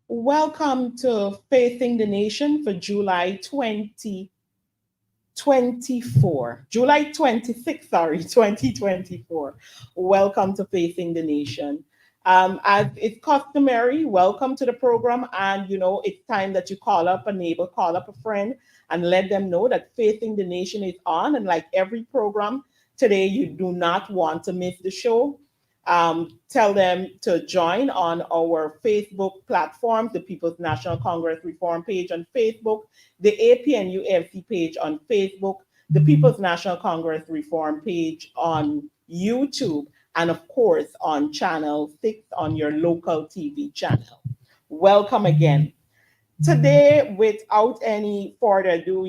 Welcome to Facing the Nation for July 2024. July 26th, sorry, 2024. Welcome to Facing the Nation. As it's customary, welcome to the program. And it's time that you call up a neighbor, call up a friend, and let them know that Facing the Nation is on. And like every program today, you do not want to miss the show. Tell them to join on our Facebook platform, the People's National Congress Reform page on Facebook, the APNUFC page on Facebook, the People's National Congress Reform page on YouTube, and of course on Channel 6 on your local TV channel. Welcome again. Today, without any further ado,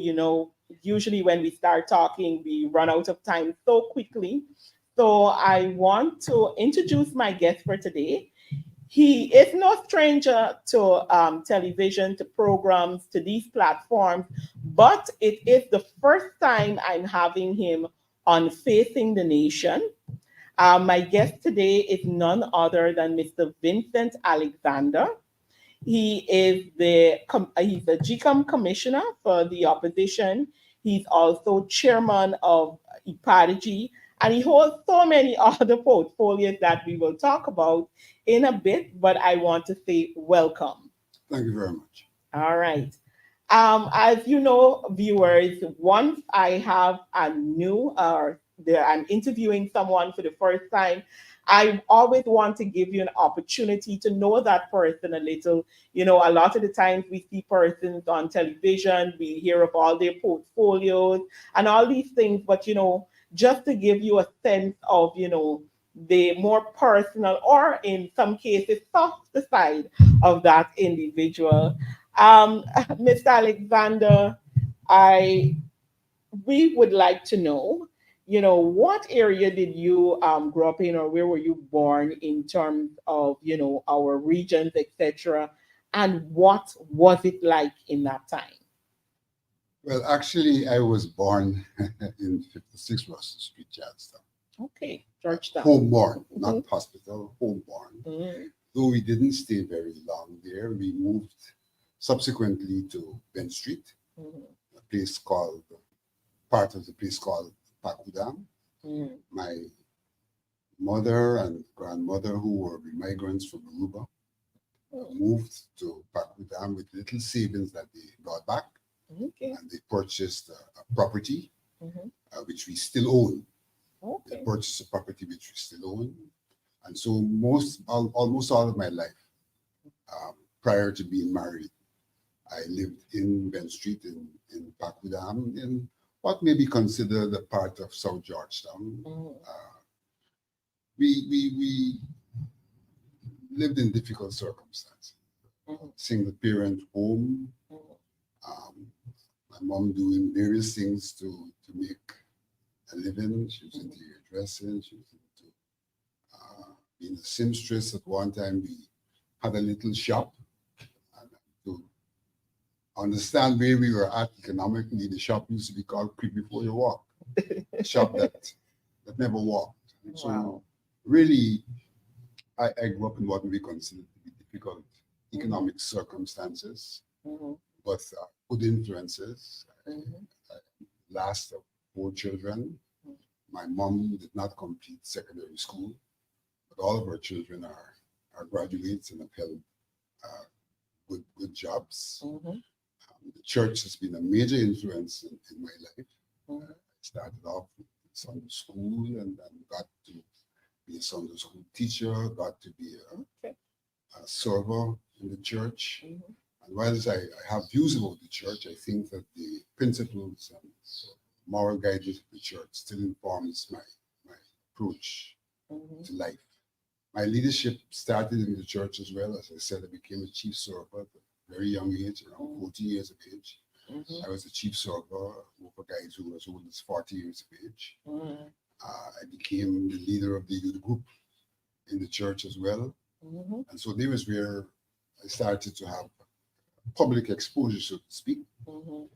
usually when we start talking, we run out of time so quickly. So I want to introduce my guest for today. He is no stranger to television, to programs, to these platforms, but it is the first time I'm having him on Facing the Nation. My guest today is none other than Mr. Vincent Alexander. He's the GCOM commissioner for the opposition. He's also chairman of IPADG, and he holds so many other portfolios that we will talk about in a bit. But I want to say welcome. Thank you very much. All right. As you know, viewers, once I have a new or I'm interviewing someone for the first time, I always want to give you an opportunity to know that person a little. A lot of the times we see persons on television, we hear of all their portfolios and all these things, but just to give you a sense of, the more personal or in some cases softer side of that individual. Mr. Alexander, I we would like to know, what area did you grow up in, or where were you born in terms of, our regions, etc., and what was it like in that time? Well, actually, I was born in 56 Russell Street, Charlestown. Okay, Georgetown. Homeborn, Mhm. not hospital, homeborn. Mhm. Though we didn't stay very long there, we moved subsequently to Ben Street, Mhm. a place called, part of the place called Pakudam. Mhm. My mother and grandmother, who were migrants from Aruba, moved to Pakudam with little savings that they brought back, Okay. and they purchased a property Mhm. which we still own. They Okay. purchased a property which we still own. And so almost all of my life, prior to being married, I lived in Ben Street in Pakudam, in what may be considered a part of South Georgetown. Mhm. We lived in difficult circumstances. Mhm. Single parent home, Mhm. um, my mom doing various things to make a living. She was into hairdressing, she was into being a seamstress. At one time, we had a little shop. And to understand where we were at economically, the shop used to be called Creep Before You Walk, a shop that never walked. And so, Wow. really, I grew up in what we consider to be difficult Mhm. economic circumstances, Mhm. but good influences. Mhm. Last of four children. My mom did not complete secondary school, but all of her children are graduates and have held good jobs. Mhm. The church has been a major influence in my life. Mhm. I started off with Sunday school and then got to be a Sunday school teacher, got to be Okay. a server in the church. Mhm. And whilst I have views about the church, I think that the principles and moral guidance of the church still informs my approach Mhm. to life. My leadership started in the church as well. As I said, I became a chief server at a very young age, around 14 years of age. Mhm. I was a chief server over guys who were as old as 40 years of age. Mhm. I became the leader of the youth group in the church as well. Mhm. And so there was where I started to have public exposure, so to speak. Mhm.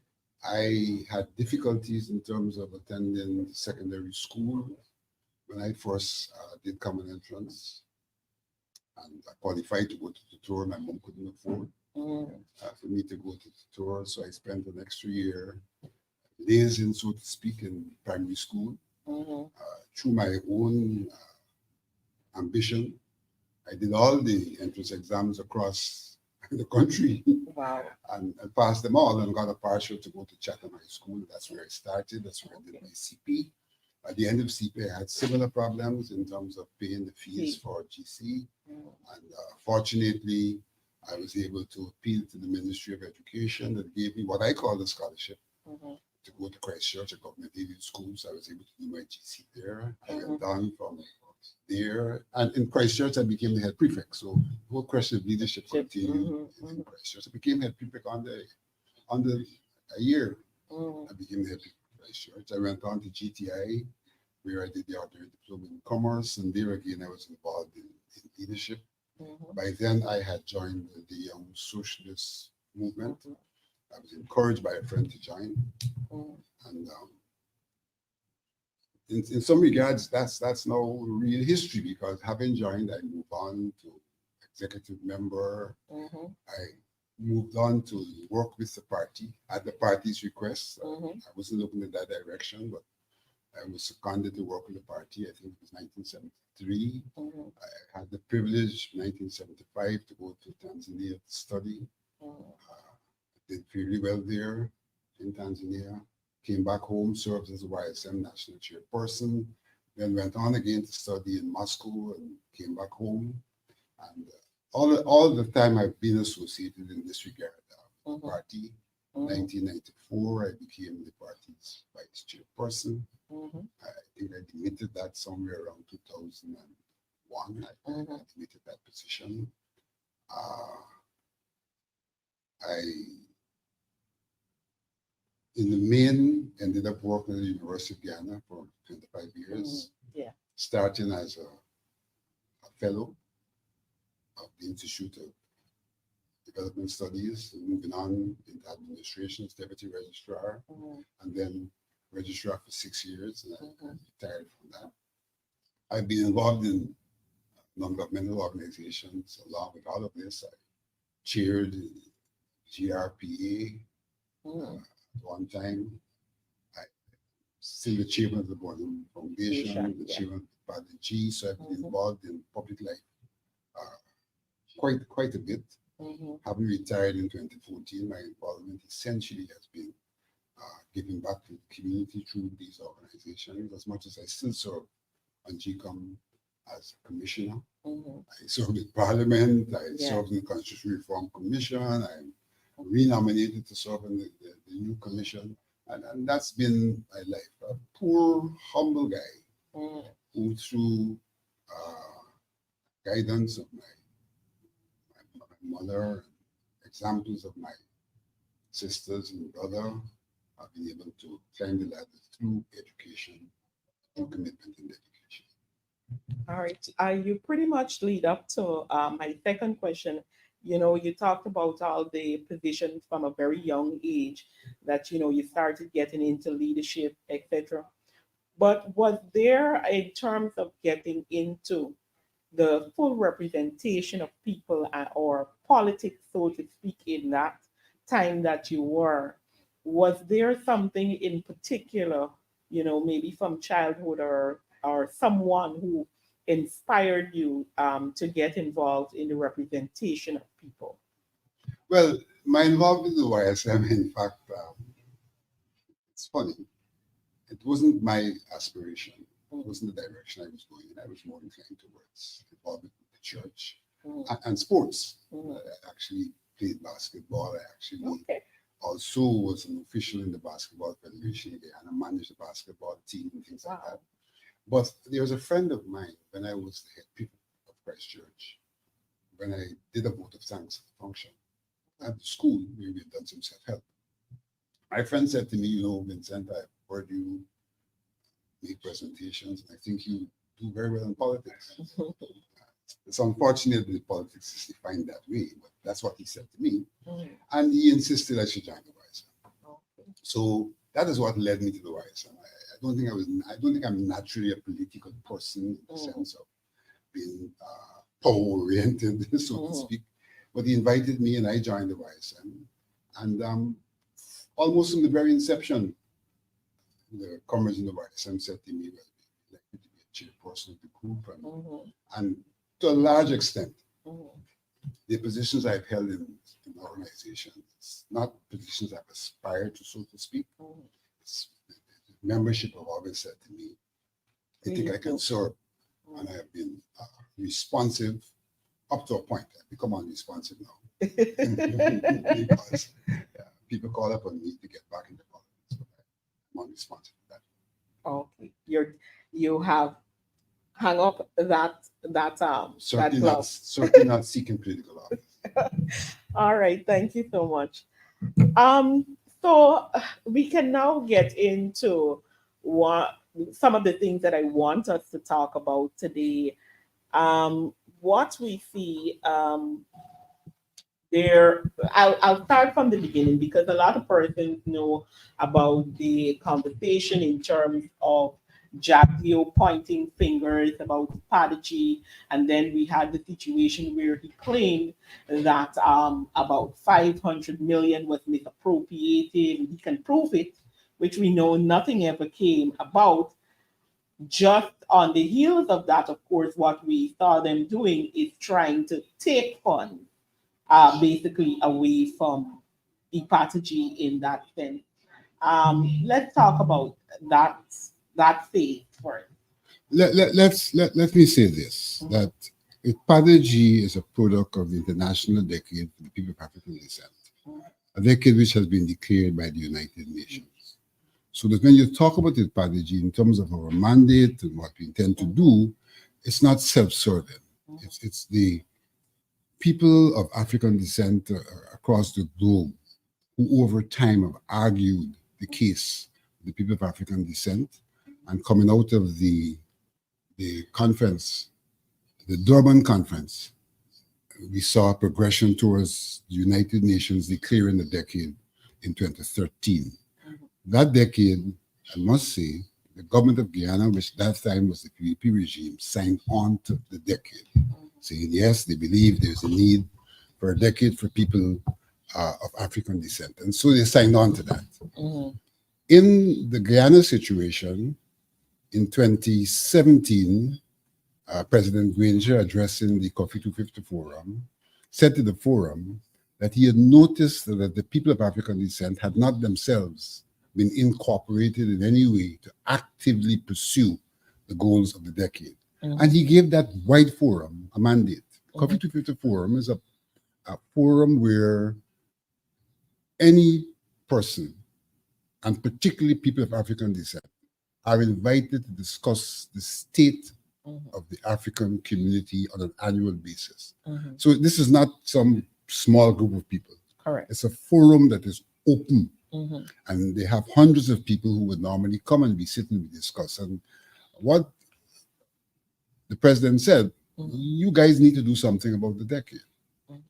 I had difficulties in terms of attending secondary school when I first did common entrance. and I qualified to go to the tour. My mom couldn't afford for me to go to the tour, so I spent an extra year lazing, so to speak, in primary school. Through my own ambition, I did all the entrance exams across the country Wow. and passed them all and got a partial to go to Chatham High School. That's where I started. That's where I did my CP. At the end of CP, I had similar problems in terms of paying the fees for GC. And fortunately, I was able to appeal to the Ministry of Education that gave me what I call a scholarship to go to Christchurch, a government aided school. So I was able to do my GC there. I went down from there. And in Christchurch, I became the head prefect. So the whole question of leadership continued in Christchurch. I became head prefect under a year. I became the head prefect of Christchurch. I went on to GTI, where I did the ordinary diploma in commerce. And there again, I was involved in leadership. By then, I had joined the Young Socialist movement. I was encouraged by a friend to join. And in some regards, that's now real history, because having joined, I moved on to executive member. I moved on to work with the party at the party's request. I wasn't looking in that direction, but I was seconded to work with the party. I think it was 1973. I had the privilege, 1975, to go to Tanzania to study. Did fairly well there in Tanzania. Came back home, served as a YSM national chairperson, then went on again to study in Moscow and came back home. And all the time I've been associated in this regard. The party. 1994, I became the party's vice chairperson. I think I demitted that somewhere around 2001. I demitted that position. In the main, ended up working at the University of Ghana for 25 years, starting as a fellow of the Institute of Development Studies, and moving on into administration as deputy registrar, and then registrar for 6 years, and I retired from that. I've been involved in non-governmental organizations along with all of this. I chaired GRPA at one time. I still the chairman of the Borden Foundation, the chairman of the Padre G, so I've been involved in public life quite a bit. Having retired in 2014, my involvement essentially has been giving back to the community through these organizations, as much as I still serve on GCOM as a commissioner. I served in Parliament, I served in the Constitutional Reform Commission, I'm renominated to serve in the new commission, and that's been my life. A poor, humble guy who, through guidance of my mother, examples of my sisters and brother, I've been able to climb the ladder through education, through commitment in education. All right. You pretty much lead up to my second question. You talked about all the positions from a very young age that, you started getting into leadership, etc. But was there, in terms of getting into the full representation of people or politics, so to speak, in that time that you were, was there something in particular, maybe from childhood or someone who inspired you to get involved in the representation of people? Well, my involvement with the YSM, in fact, it's funny. It wasn't my aspiration. It wasn't the direction I was going in. I was more inclined towards involvement with the church and sports. I actually played basketball. I actually also was an official in the Basketball Federation and I managed the basketball team and things like that. But there was a friend of mine when I was the head prefect of Christchurch, when I did a vote of thanks function at the school where we had done some self-help. My friend said to me, Vincent, I've heard you make presentations, and I think you do very well in politics. It's unfortunate that politics is defined that way, but that's what he said to me. And he insisted I should join the YSM. So that is what led me to the YSM. I don't think I'm naturally a political person in the sense of being power-oriented, so to Mhm. speak. But he invited me and I joined the YSM. And almost from the very inception, the comrades in the YSM said to me, well, we'd like you to be a chairperson of the group. Mhm. And to a large extent, Mhm. the positions I've held in organizations, not positions I've aspired to, so to speak. Mhm. It's, membership have always said to me, I think Please I can do. serve. And I have been responsive up to a point. I've become unresponsive now. Because people call upon me to get back into politics, but I'm unresponsive to that. Okay, you have hung up that glove. Certainly not seeking political office. All right, thank you so much. Um, so we can now get into what some of the things that I want us to talk about today. What we see there, I'll start from the beginning because a lot of persons know about the conversation in terms of Jaglio pointing fingers about Padici, and then we had the situation where he claimed that about 500 million was misappropriated, and he can prove it, which we know nothing ever came about. Just on the heels of that, of course, what we saw them doing is trying to take funds basically away from hepatology in that sense. Let's talk about that phase first. Let me say this, that Ipadagy is a product of the International Decade for the People of African Descent, a decade which has been declared by the United Nations. So that when you talk about Ipadagy in terms of our mandate and what we intend to do, it's not self-serving. It's the people of African descent across the globe who over time have argued the case of the people of African descent, and coming out of the conference, the Durban conference, we saw a progression towards the United Nations declaring the decade in 2013. That decade, I must say, the government of Guyana, which that time was the PVP regime, signed on to the decade, saying yes, they believe there's a need for a decade for people of African descent. And so they signed on to that. Mhm. In the Guyana situation, in 2017, President Granger, addressing the Coffee 250 Forum, said to the forum that he had noticed that the people of African descent had not themselves been incorporated in any way to actively pursue the goals of the decade. Mhm. And he gave that wide forum a mandate. Coffee Mhm. 250 Forum is a forum where any person, and particularly people of African descent, are invited to discuss the state Mhm. of the African community on an annual basis. Mhm. So this is not some small group of people. Correct. It's a forum that is open, Mhm. and they have hundreds of people who would normally come and be sitting and discuss. And what the president said, Mhm. you guys need to do something about the decade. Mhm.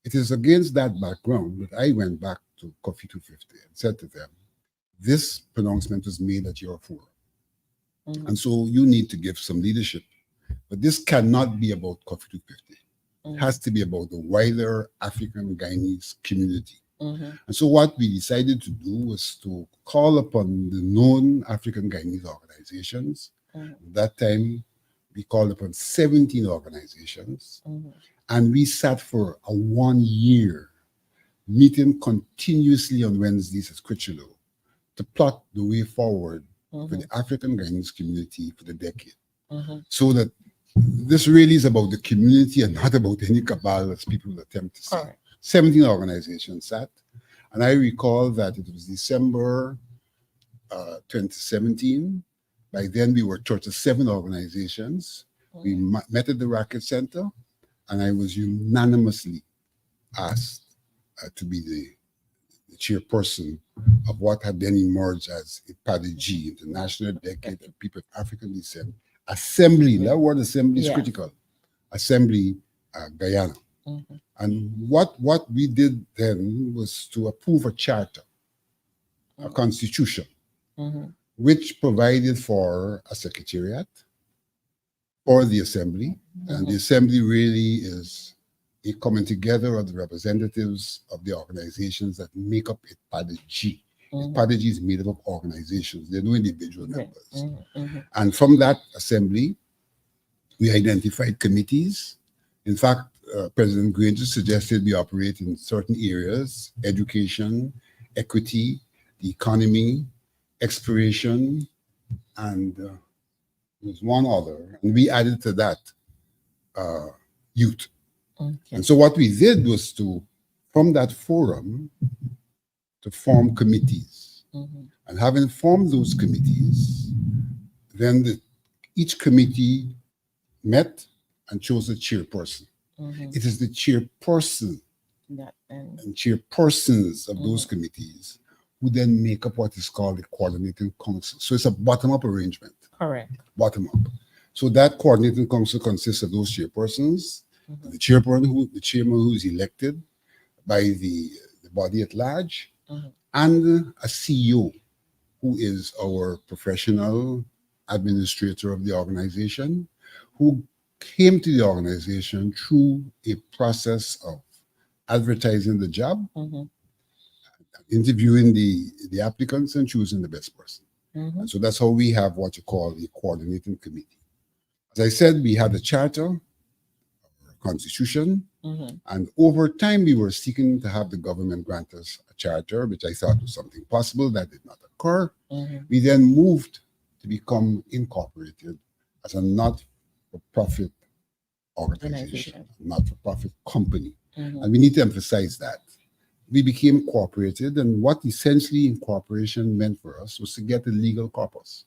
It is against that background that I went back to Coffee 250 and said to them, this pronouncement was made at your forum. Mhm. And so you need to give some leadership. But this cannot be about Coffee 250. It has to be about the wider African Guyanese community. Mhm. And so what we decided to do was to call upon the known African Guyanese organizations. Mhm. At that time, we called upon 17 organizations, Mhm. and we sat for a 1 year meeting continuously on Wednesdays at Critchlow to plot the way forward for the Mhm. African Guyanese community for the decade. Mhm. So that this really is about the community and not about any cabal, as people attempt to say. Correct. 17 organizations sat, and I recall that it was December 2017. By then, we were 37 organizations. We Mhm. met at the Racket Center, and I was unanimously asked to be the chairperson of what had then emerged as IPADG, International Decade of People of African Descent Assembly. That word assembly is Yes. critical. Assembly Guyana. Mhm. And what we did then was to approve a charter, a constitution, Mhm. which provided for a secretariat, for the assembly. And the assembly really is a coming together of the representatives of the organizations that make up IPADG. IPADG is made up of organizations. There are no individual members. And from that assembly, we identified committees. In fact, President Granger suggested we operate in certain areas: education, equity, the economy, exploration, and there's one other. And we added to that youth. And so what we did was to, from that forum, to form committees. And having formed those committees, then each committee met and chose a chairperson. It is the chairperson and chairpersons of those committees who then make up what is called the coordinating council. So it's a bottom-up arrangement. Correct. Bottom-up. So that coordinating council consists of those chairpersons, the chairman who is elected by the body at large, and a CEO who is our professional administrator of the organization, who came to the organization through a process of advertising the job, interviewing the applicants, and choosing the best person. And so that's how we have what you call the coordinating committee. As I said, we had a charter, a constitution, and over time we were seeking to have the government grant us a charter, which I thought was something possible. That did not occur. We then moved to become incorporated as a not-for-profit organization, not-for-profit company. And we need to emphasize that. We became incorporated, and what essentially incorporation meant for us was to get a legal corpus.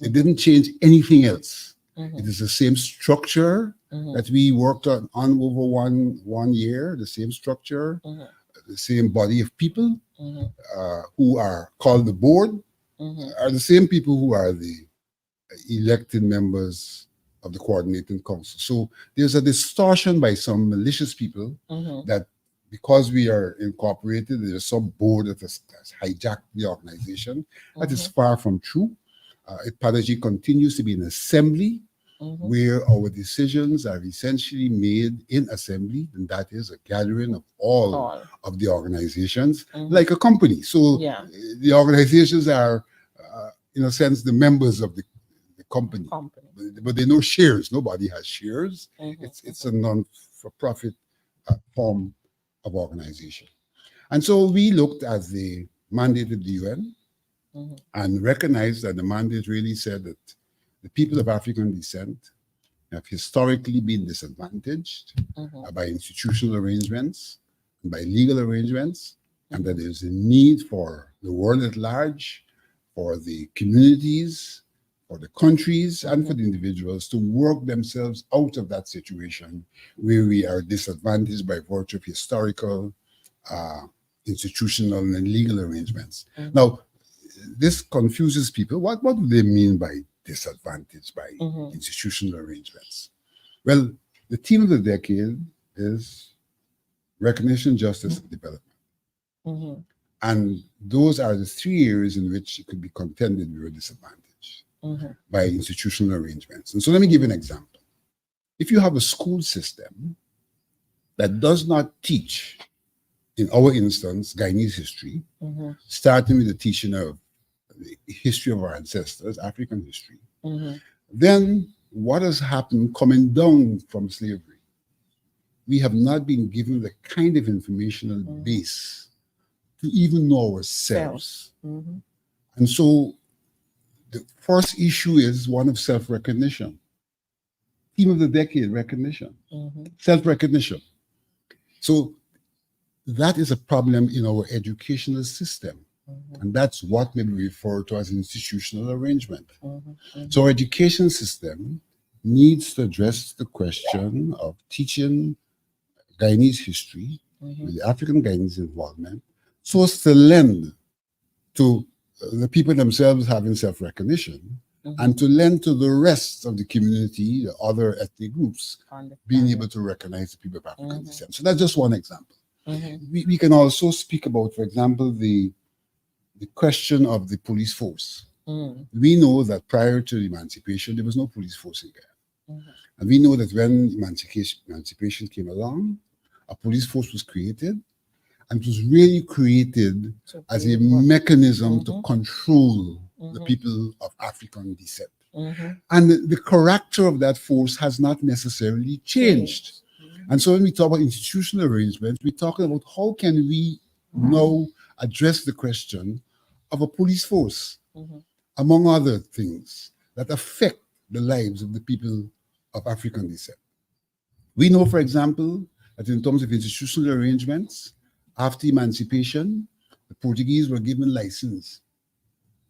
It didn't change anything else. It is the same structure that we worked on over one year, the same structure, the same body of people who are called the board, are the same people who are the elected members of the coordinating council. So there's a distortion by some malicious people that because we are incorporated, there's some board that has hijacked the organization. That is far from true. IPADG continues to be an assembly where our decisions are essentially made in assembly, and that is a gathering of all of the organizations, like a company. So the organizations are, in a sense, the members of the company. But there are no shares. Nobody has shares. It's a non-for-profit form of organization. And so we looked at the mandate of the UN and recognized that the mandate really said that the people of African descent have historically been disadvantaged by institutional arrangements and by legal arrangements, and that there's a need for the world at large, for the communities, for the countries, and for the individuals to work themselves out of that situation where we are disadvantaged by virtue of historical, institutional, and legal arrangements. Now, this confuses people. What do they mean by disadvantaged by institutional arrangements? Well, the theme of the decade is recognition, justice, and development. And those are the three areas in which it could be contended we were disadvantaged by institutional arrangements. And so let me give you an example. If you have a school system that does not teach, in our instance, Guyanese history, starting with the teaching of the history of our ancestors, African history, then what has happened coming down from slavery? We have not been given the kind of informational base to even know ourselves. And so the first issue is one of self-recognition. Theme of the decade, recognition, self-recognition. So that is a problem in our educational system. And that's what may be referred to as institutional arrangement. So our education system needs to address the question of teaching Guyanese history with the African Guyanese involvement so as to lend to the people themselves having self-recognition and to lend to the rest of the community, the other ethnic groups, being able to recognize the people of African descent. So that's just one example. We can also speak about, for example, the question of the police force. We know that prior to emancipation, there was no police force in Guyana. And we know that when emancipation came along, a police force was created, and it was really created as a mechanism to control the people of African descent. And the character of that force has not necessarily changed. And so when we talk about institutional arrangements, we're talking about how can we now address the question of a police force, among other things, that affect the lives of the people of African descent. We know, for example, that in terms of institutional arrangements, after emancipation, the Portuguese were given license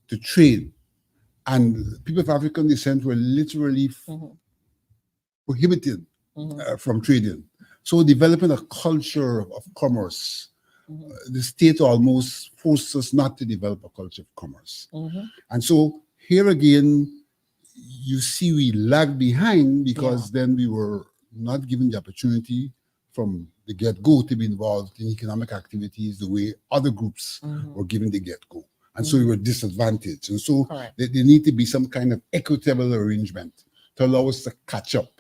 to trade, and people of African descent were literally prohibited from trading. So developing a culture of commerce, the state almost forced us not to develop a culture of commerce. And so here again, you see we lagged behind because then we were not given the opportunity from the get-go to be involved in economic activities the way other groups were given the get-go. And so we were disadvantaged. And so there need to be some kind of equitable arrangement to allow us to catch up.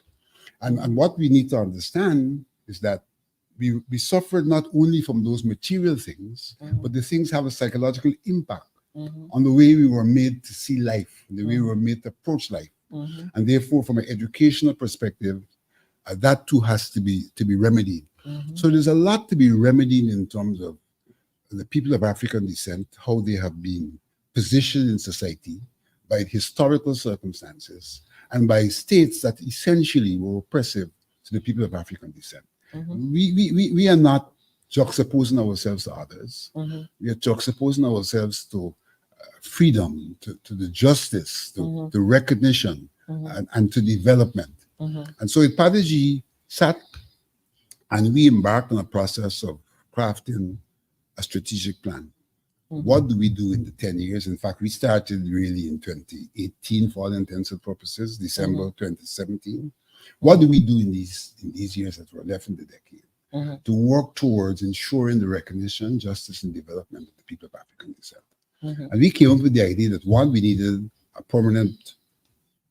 And what we need to understand is that we suffered not only from those material things, but the things have a psychological impact on the way we were made to see life, the way we were made to approach life. And therefore, from an educational perspective, that too has to be remedied. So there's a lot to be remedied in terms of the people of African descent, how they have been positioned in society by historical circumstances and by states that essentially were oppressive to the people of African descent. We are not juxtaposing ourselves to others. We are juxtaposing ourselves to freedom, to the justice, to recognition, and to development. And so Ipadaji sat and we embarked on a process of crafting a strategic plan. What do we do in the 10 years? In fact, we started really in 2018 for all intents and purposes, December 2017. What do we do in these years that were left in the decade to work towards ensuring the recognition, justice, and development of the people of African descent? And we came up with the idea that one, we needed a permanent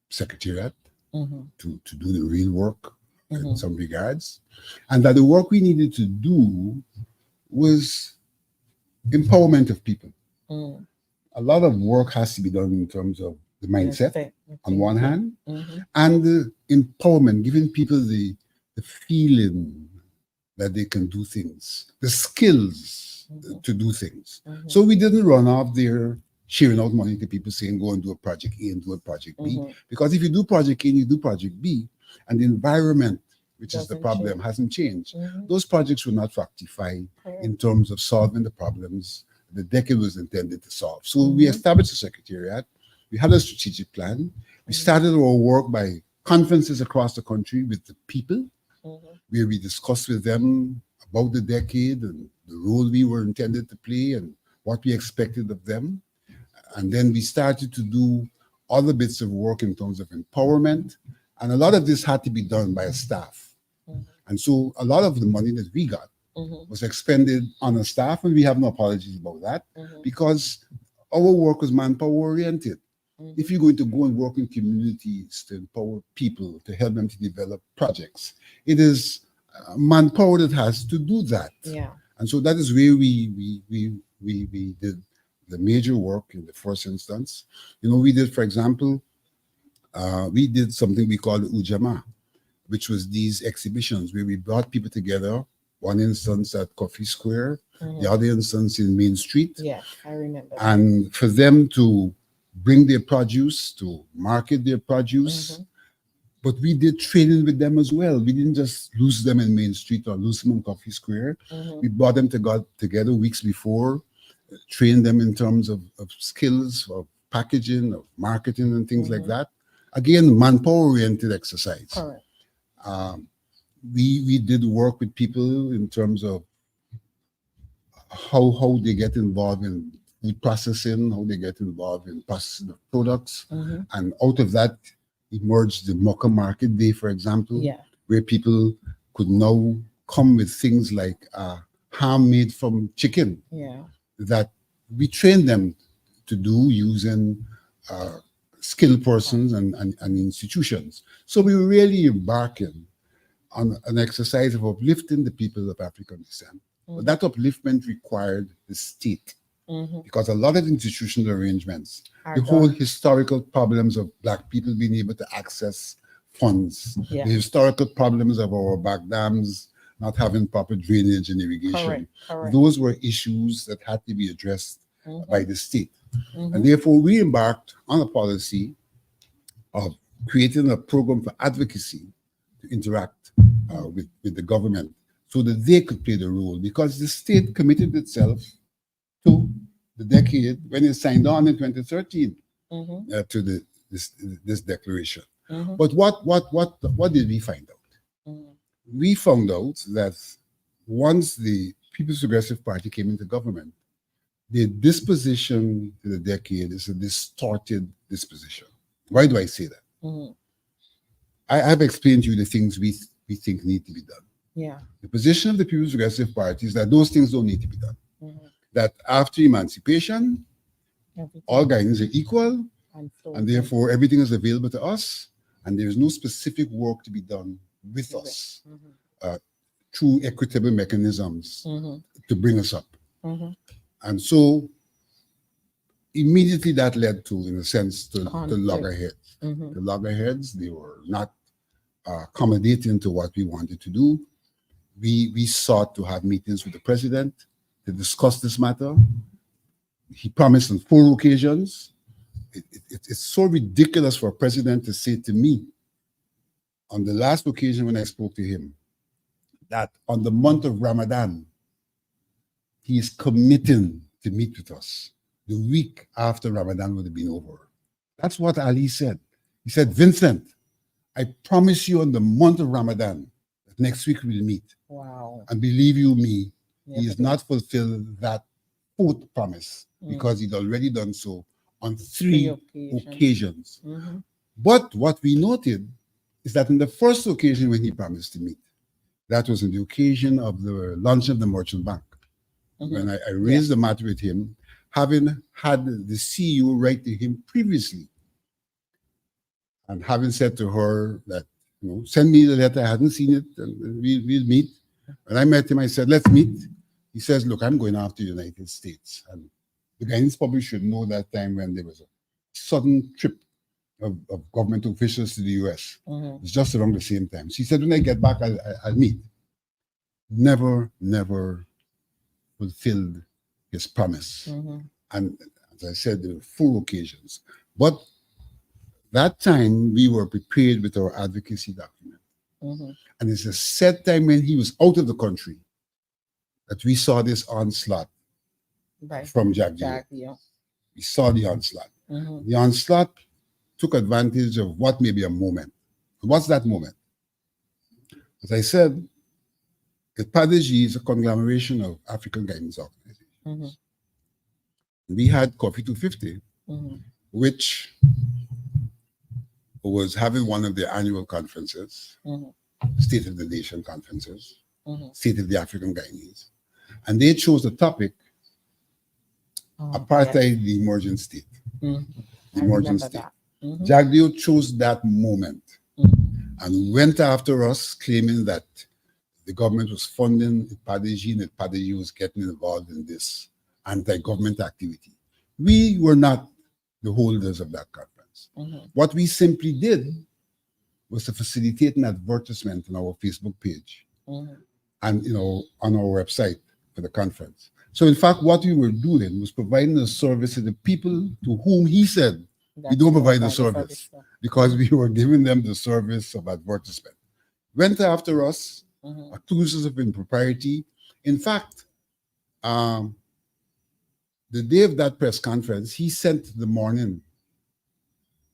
secretariat to do the real work in some regards, and that the work we needed to do was empowerment of people. A lot of work has to be done in terms of the mindset on one hand, and the empowerment, giving people the feeling that they can do things, the skills to do things. So we didn't run off there sharing out money to people saying, go and do a project A and do a project B. Because if you do project A and you do project B, and the environment, which is the problem, hasn't changed, those projects will not fructify in terms of solving the problems the decade was intended to solve. So we established a secretariat. We had a strategic plan. We started our work by conferences across the country with the people, where we discussed with them about the decade and the role we were intended to play and what we expected of them. And then we started to do other bits of work in terms of empowerment. And a lot of this had to be done by a staff. And so a lot of the money that we got was expended on a staff, and we have no apologies about that, because our work was manpower oriented. If you're going to go and work in communities to empower people, to help them to develop projects, it is manpower that has to do that. And so that is where we did the major work in the first instance. You know, we did, for example, we did something we called Ujama, which was these exhibitions where we brought people together, one instance at Coffee Square, the other instance in Main Street. Yeah, I remember. And for them to bring their produce, to market their produce. But we did training with them as well. We didn't just lose them in Main Street or lose them in Coffee Square. We brought them together weeks before, trained them in terms of skills, of packaging, of marketing and things like that. Again, manpower-oriented exercise. Correct. We did work with people in terms of how they get involved in food processing, how they get involved in processing of products. And out of that emerged the Mocha Market Day, for example, where people could now come with things like ham made from chicken that we trained them to do using skilled persons and institutions. So we were really embarking on an exercise of uplifting the people of African descent. But that upliftment required the state, because a lot of institutional arrangements, the whole historical problems of Black people being able to access funds, the historical problems of our back dams not having proper drainage and irrigation, those were issues that had to be addressed by the state. And therefore, we embarked on a policy of creating a program for advocacy to interact with the government so that they could play the role, because the state committed itself to the decade when it signed on in 2013 to this declaration. But what did we find out? We found out that once the People's Progressive Party came into government, the disposition to the decade is a distorted disposition. Why do I say that? I have explained to you the things we think need to be done. Yeah. The position of the People's Progressive Party is that those things don't need to be done. That after emancipation, all Ghanaians are equal, and therefore everything is available to us, and there is no specific work to be done with us through equitable mechanisms to bring us up. And so immediately that led to, in a sense, to loggerheads. The loggerheads, they were not accommodating to what we wanted to do. We sought to have meetings with the president to discuss this matter. He promised on 4 occasions. It's so ridiculous for a president to say to me on the last occasion when I spoke to him that on the month of Ramadan, he is committing to meet with us the week after Ramadan would have been over. That's what Ali said. He said, Vincent, I promise you on the month of Ramadan that next week we'll meet. Wow. And believe you me, he has not fulfilled that 4th promise because he's already done so on 3 occasions. But what we noted is that in the first occasion when he promised to meet, that was on the occasion of the launch of the Merchant Bank. When I raised the matter with him, having had the CEO write to him previously, and having said to her that, send me the letter, I hadn't seen it, and we'll meet. When I met him, I said, let's meet. He says, look, I'm going after the United States. And the Ghanaians probably should know that time when there was a sudden trip of government officials to the US. It's just around the same time. So he said, when I get back, I'll meet. Never fulfilled his promise. And as I said, there were 4 occasions. But that time, we were prepared with our advocacy document. And it's a set time when he was out of the country that we saw this onslaught from Jack Dio. We saw the onslaught. The onslaught took advantage of what may be a moment. What's that moment? As I said, the PADG is a conglomeration of African Guidance organizations. We had Coffee 250, which was having one of their annual conferences, State of the Nation conferences, State of the African Guyanese. And they chose the topic, Apartheid, the emerging state. The emerging state. Jagdeo chose that moment and went after us, claiming that the government was funding Padeji and that Padeji was getting involved in this anti-government activity. We were not the holders of that conference. What we simply did was to facilitate an advertisement on our Facebook page and on our website for the conference. So in fact, what we were doing was providing a service to the people to whom he said we don't provide the service, because we were giving them the service of advertisement. Went after us, accused us of impropriety. In fact, the day of that press conference, he sent the morning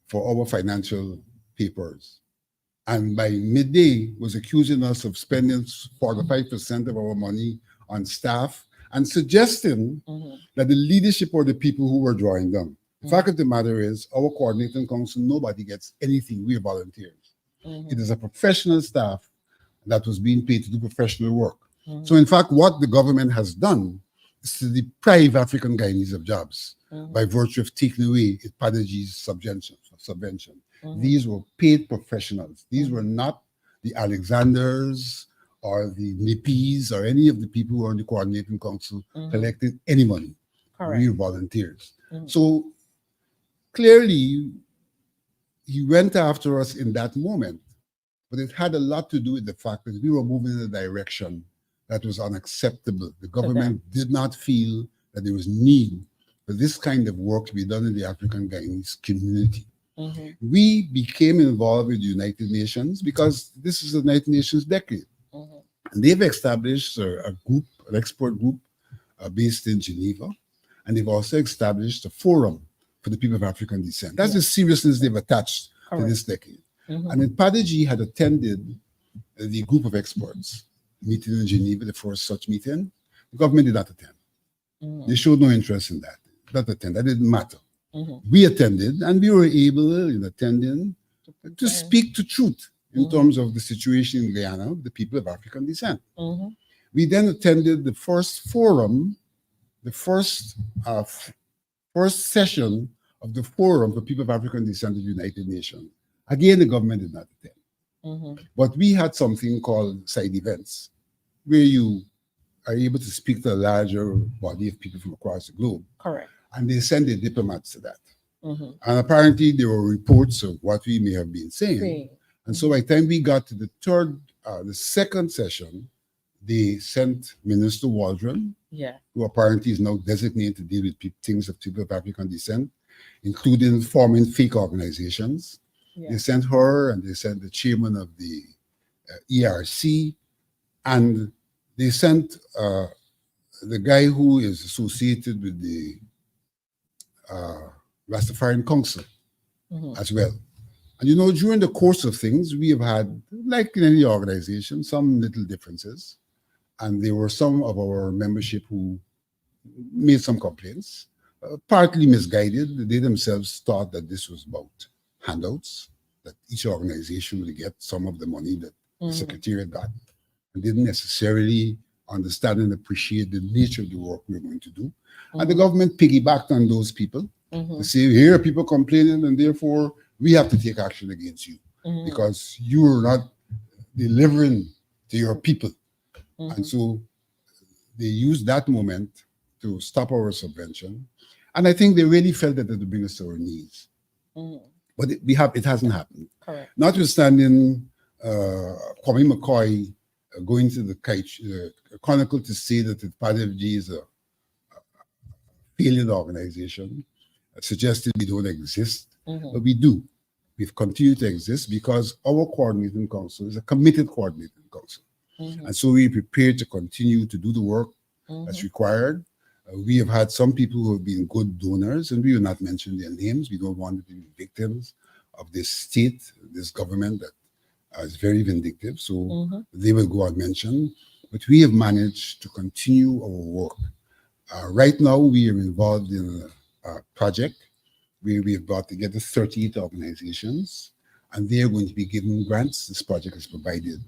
for our financial papers. And by midday was accusing us of spending 45% of our money on staff and suggesting that the leadership or the people who were drawing them. The fact of the matter is, our coordinating council, nobody gets anything. We are volunteers. It is a professional staff that was being paid to do professional work. So in fact, what the government has done is to deprive African Guyanese of jobs Mhm. by virtue of taking away Padaji's subvention. Mhm. These were paid professionals. These Mhm. were not the Alexanders or the Nippies or any of the people who are on the coordinating council Mhm. collecting any money. We Correct. were volunteers. Mhm. So clearly, he went after us in that moment, but it had a lot to do with the fact that we were moving in a direction that was unacceptable. The To them. government did not feel that there was need for this kind of work to be done in the African Guyanese community. Mhm. We became involved with the United Nations because this is the United Nations decade. Mhm. And they've established a group, an expert group based in Geneva, and they've also established a forum for the people of African descent. That's Yeah. the seriousness they've attached to Correct. this decade. Mhm. And then Padaji had attended the group of experts meeting in Geneva, the first such meeting. The government did not attend. Mhm. They showed no interest in that. Not attend. That didn't matter. Mhm. We attended, and we were able, in attending, To to present. speak to truth in Mhm. terms of the situation in Guyana, the people of African descent. Mhm. We then attended the first forum, the first session of the Forum for People of African Descent of the United Nations. Again, the government did not attend. Mhm. But we had something called side events, where you are able to speak to a larger body of people from across the globe. Correct. And they send their diplomats to that. Mhm. And apparently there were reports of what we may have been saying. Saying. And so by the time we got to the second session, they sent Minister Waldron, Yeah. who apparently is now designated to deal with things of people of African descent, including forming fake organizations. Yeah. They sent her and they sent the chairman of the ERC, and they sent the guy who is associated with the uh, Rastafarian Council Mhm. as well. And you know, during the course of things, we have had, like in any organization, some little differences. And there were some of our membership who made some complaints, partly misguided. They themselves thought that this was about handouts, that each organization would get some of the money that the Mhm. secretariat got, and didn't necessarily understand and appreciate the nature of the work we were going to do. And the Mhm. government piggybacked on those people to Mhm. say, here are people complaining, and therefore we have to take action against you Mhm. because you are not delivering to your people. And Mhm. so they used that moment to stop our subvention. And I think they really felt that it would bring us to our knees. Mhm. But it hasn't happened. Correct. Notwithstanding Kwame McCoy going to the Chronicle to say that the PADFG is a failed organization, suggested we don't exist, Mhm. but we do. We've continued to exist because our coordinating council is a committed coordinating council. Mhm. And so we're prepared to continue to do the work that's Mhm. required. We have had some people who have been good donors, and we will not mention their names. We don't want to be victims of this state, this government that is very vindictive. So Mhm. they will go unmentioned. But we have managed to continue our work. Right now, we are involved in a project where we have brought together 38 organizations, and they are going to be given grants. This project is provided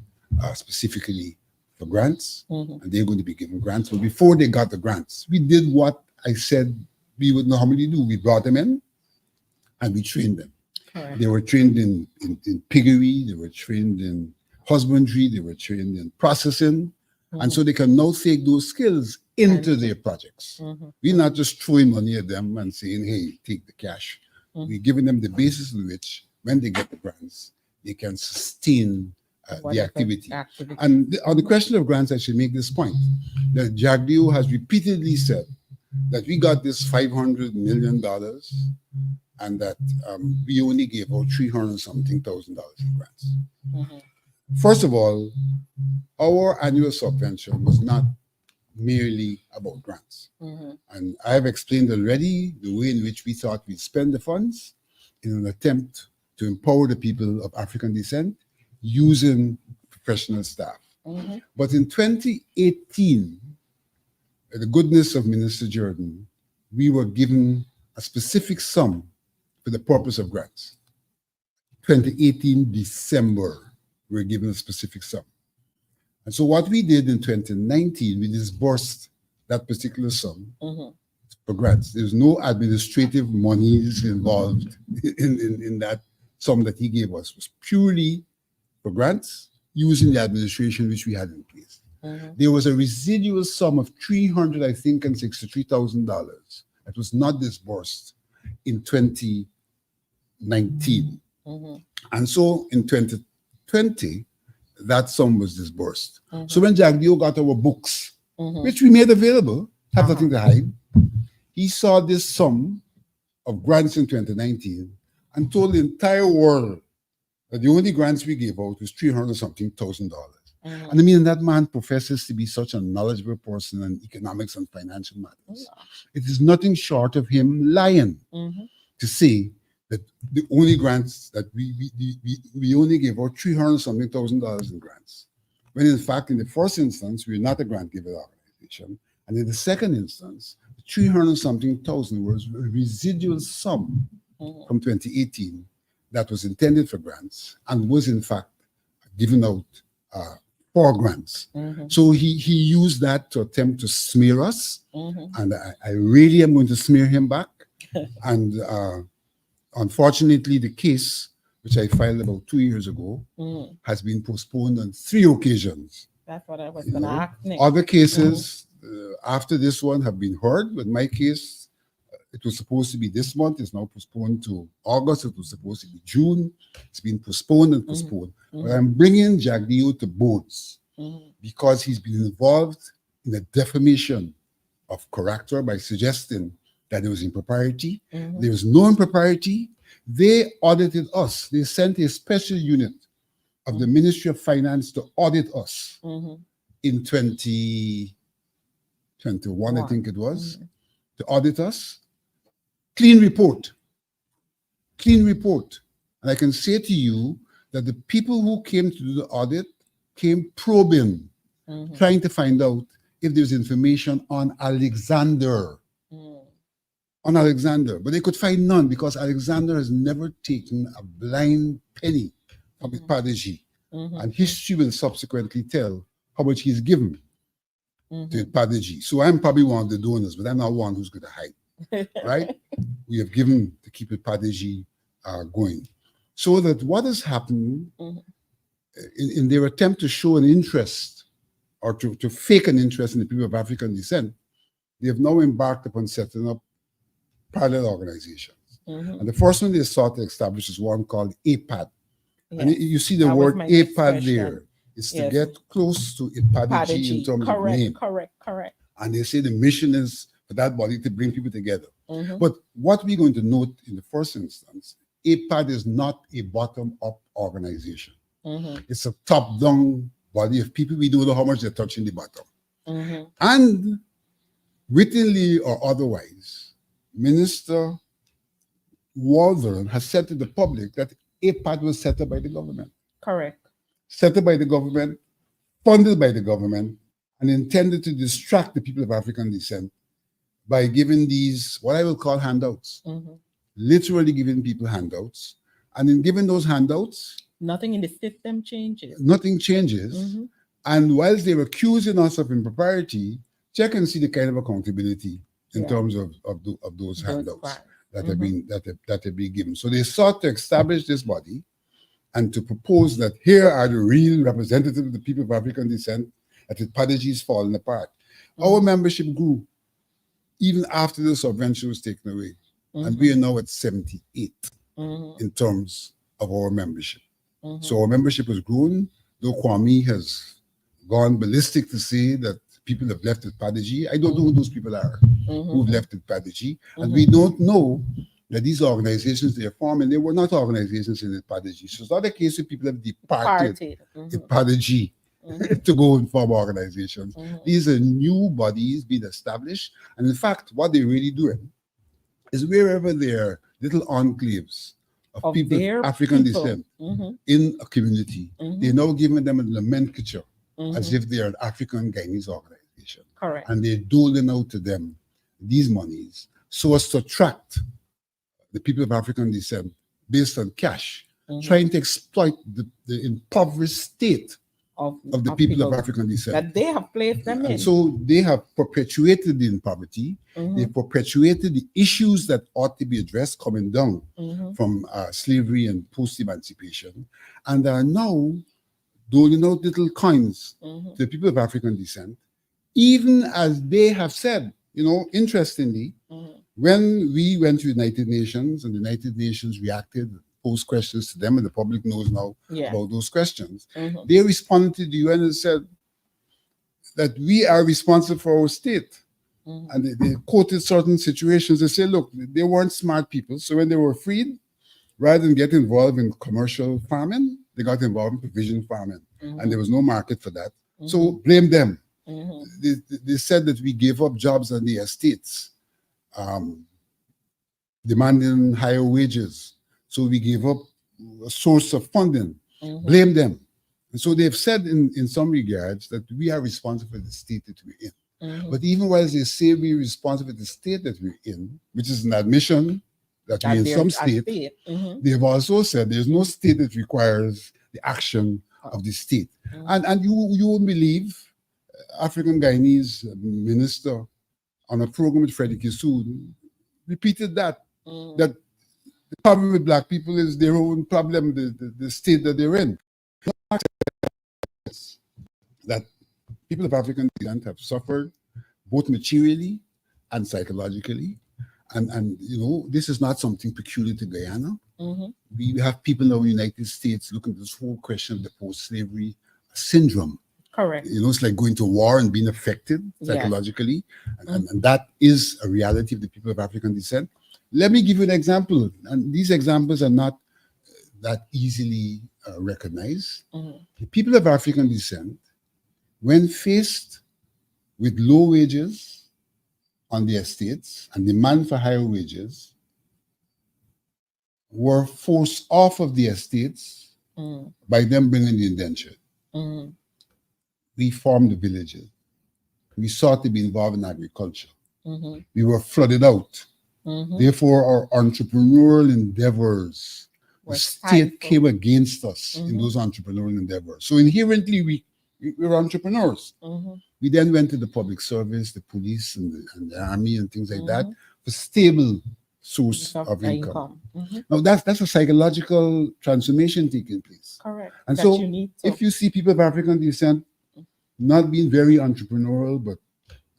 specifically for grants, Mhm. and they're going to be given grants. But before they got the grants, we did what I said we would normally do. We brought them in and we trained them. Correct. They were trained in piggery, they were trained in husbandry, they were trained in processing. And Mhm. so they can now take those skills into And their projects. Mhm. We're not just throwing money at them and saying, hey, take the cash. Mhm. We're giving them the basis on which, when they get the grants, they can sustain the Whatever activity. activity. And on the question of grants, I should make this point that Jagdeo has repeatedly said that we got this $500 million and that we only gave out 300 something thousand dollars in grants. Mhm. First of all, our annual subvention was not merely about grants. Mhm. And I have explained already the way in which we thought we'd spend the funds in an attempt to empower the people of African descent using professional staff. Mhm. But in 2018, by the goodness of Minister Jordan, we were given a specific sum for the purpose of grants. 2018 December, we were given a specific sum. And so what we did in 2019, we disbursed that particular sum Mm-hmm. for grants. There's no administrative monies involved in that sum that he gave us. It was purely for grants using the administration which we had in place. Mm-hmm. There was a residual sum of 300, I think, and $63,000 that was not disbursed in 2019. Mm-hmm. And so in 2020, that sum was disbursed. Mm-hmm. So when Jack Dio got our books, Mm-hmm. which we made available, have Uh-huh. nothing to hide, he saw this sum of grants in 2019 and told the entire world that the only grants we gave out was 300 something thousand dollars. Mm-hmm. And I mean, that man professes to be such a knowledgeable person in economics and financial matters. It is nothing short of him lying Mm-hmm. to say that the only grants that we only gave out 300 something thousand dollars in grants. When in fact, in the first instance, we're not a grant giver organization. And in the second instance, 300 something thousand was a residual sum Mm-hmm. from 2018 that was intended for grants and was in fact given out for grants. Mm-hmm. So he used that to attempt to smear us, Mm-hmm. and I really am going to smear him back. And unfortunately, the case, which I filed about 2 years ago, Mm-hmm. has been postponed on 3 occasions. That's what I was You going to know, ask next. Other cases after this one have been heard, but my case, it was supposed to be this month. It's now postponed to August. It was supposed to be June. It's been postponed and postponed. Mm-hmm. But I'm bringing Jagdeo to boards Mm-hmm. because he's been involved in a defamation of character by suggesting that there was impropriety. Mm-hmm. There was no impropriety. They audited us. They sent a special unit of the Ministry of Finance to audit us Mm-hmm. in 2021, I think it was, Mm-hmm. to audit us. Clean report. Clean report. And I can say to you that the people who came to do the audit came probing, Mm-hmm. trying to find out if there's information on Alexander. Mm-hmm. On Alexander. But they could find none because Alexander has never taken a blind penny from his prodigy. Mm-hmm. And history will subsequently tell how much he's given to his prodigy. So I'm probably one of the donors, but I'm not one who's going to hide. Right? We have given to keep it prodigy going. So that what has happened in their attempt to show an interest or to fake an interest in the people of African descent, they have now embarked upon setting up parallel organizations. Mm-hmm. And the first one they sought to establish is one called APAD. Yes. And you see the That was word my next APAD question. there. It's to Yes. get close to Ipadaji Prodigy. in terms Correct, of name. correct. And they say the mission is for that body to bring people together. Mm-hmm. But what we're going to note in the first instance, APAD is not a bottom-up organization. Mm-hmm. It's a top-down body of people. We don't know how much they're touching the bottom. Mm-hmm. And wittingly or otherwise, Minister Waldron has said to the public that APAD was set up by the government. Correct. Set up by the government, funded by the government, and intended to distract the people of African descent by giving these, what I will call handouts, literally giving people handouts. And in giving those handouts, Nothing in the system changes. nothing changes. Mm-hmm. And whilst they're accusing us of impropriety, check and see the kind of accountability in terms of those handouts that have been given. So they sought to establish this body and to propose that here are the real representatives of the people of African descent, that the Padaji is falling apart. Our membership grew even after the subvention was taken away. And we are now at 78 in terms of our membership. So our membership has grown, though Kwame has gone ballistic to say that people have left with Padaji. I don't know who those people are who've left with Padaji. And we don't know that these organizations they are forming, they were not organizations in the Padaji. So it's not a case of people have departed in Padaji to go and form organizations. These are new bodies being established. And in fact, what they're really doing is wherever there are little enclaves of people of African descent in a community, they're now giving them a nomenclature as if they are an African Guyanese organization. Correct. And they're doling out to them these monies so as to attract the people of African descent based on cash, trying to exploit the impoverished state of the people of African descent. that they have placed them in. And so they have perpetuated in poverty. They perpetuated the issues that ought to be addressed coming down from slavery and post-emancipation. And are now doling out little coins to the people of African descent, even as they have said, interestingly, when we went to the United Nations and the United Nations reacted, posed questions to them, and the public knows now about those questions, they responded to the UN and said that we are responsible for our state. And they quoted certain situations. They say, look, they weren't smart people. So when they were freed, rather than get involved in commercial farming, they got involved in provision farming. And there was no market for that. So blame them. They said that we gave up jobs on the estates, demanding higher wages. So we gave up a source of funding. Blame them. And so they've said in some regards that we are responsible for the state that we're in. But even while they say we're responsible for the state that we're in, which is an admission that we're in some state, they've also said there's no state that requires the action of the state. And you won't believe African Guyanese minister on a program with Freddie Kissoud repeated that the problem with black people is their own problem, the state that they're in. That people of African descent have suffered both materially and psychologically. And this is not something peculiar to Guyana. We have people in the United States looking at this whole question of the post-slavery syndrome. Correct. It's like going to war and being affected psychologically. And that is a reality of the people of African descent. Let me give you an example. And these examples are not that easily recognized. The people of African descent, when faced with low wages on the estates and demand for higher wages, were forced off of the estates by them bringing the indenture. We formed the villages. We sought to be involved in agriculture. We were flooded out. Therefore, our entrepreneurial endeavors, the state came against us in those entrepreneurial endeavors. So inherently, we were entrepreneurs. We then went to the public service, the police, and the army, and things like that, for stable source of income. Now, that's a psychological transformation taking place. Correct. And so, if you see people of African descent not being very entrepreneurial, but